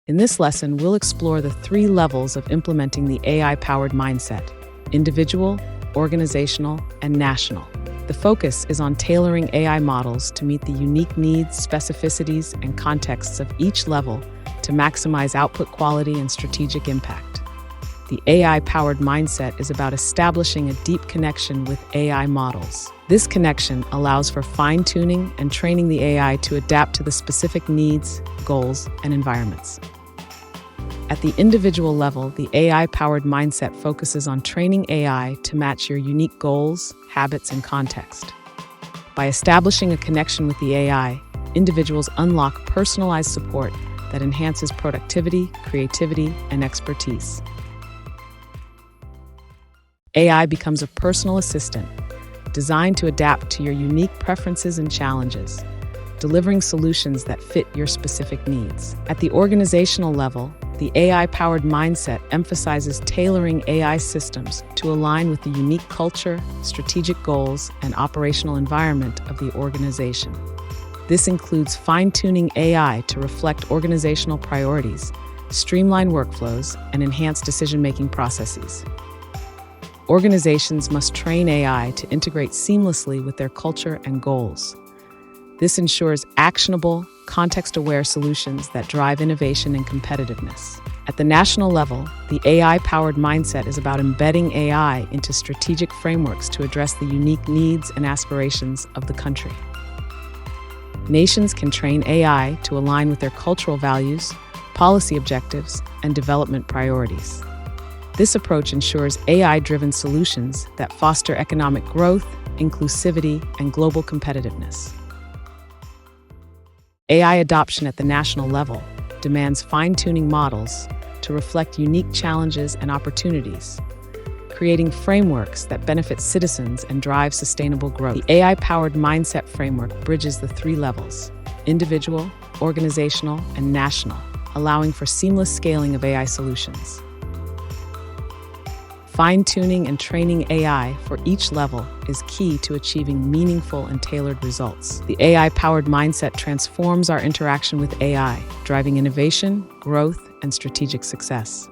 In this lesson, we'll explore the 3 levels of implementing the AI-powered mindset: individual, organizational, and national. The focus is on tailoring AI models to meet the unique needs, specificities, and contexts of each level to maximize output quality and strategic impact. The AI-powered mindset is about establishing a deep connection with AI models. This connection allows for fine-tuning and training the AI to adapt to the specific needs, goals, and environments. At the individual level, the AI-powered mindset focuses on training AI to match your unique goals, habits, and context. By establishing a connection with the AI, individuals unlock personalized support that enhances productivity, creativity, and expertise. AI becomes a personal assistant, designed to adapt to your unique preferences and challenges, delivering solutions that fit your specific needs. At the organizational level, the AI-powered mindset emphasizes tailoring AI systems to align with the unique culture, strategic goals, and operational environment of the organization. This includes fine-tuning AI to reflect organizational priorities, streamline workflows, and enhance decision-making processes. Organizations must train AI to integrate seamlessly with their culture and goals. This ensures actionable, context-aware solutions that drive innovation and competitiveness. At the national level, the AI-powered mindset is about embedding AI into strategic frameworks to address the unique needs and aspirations of the country. Nations can train AI to align with their cultural values, policy objectives, and development priorities. This approach ensures AI-driven solutions that foster economic growth, inclusivity, and global competitiveness. AI adoption at the national level demands fine-tuning models to reflect unique challenges and opportunities, creating frameworks that benefit citizens and drive sustainable growth. The AI-powered mindset framework bridges the 3 levels: individual, organizational, and national, allowing for seamless scaling of AI solutions. Fine-tuning and training AI for each level is key to achieving meaningful and tailored results. The AI-powered mindset transforms our interaction with AI, driving innovation, growth, and strategic success.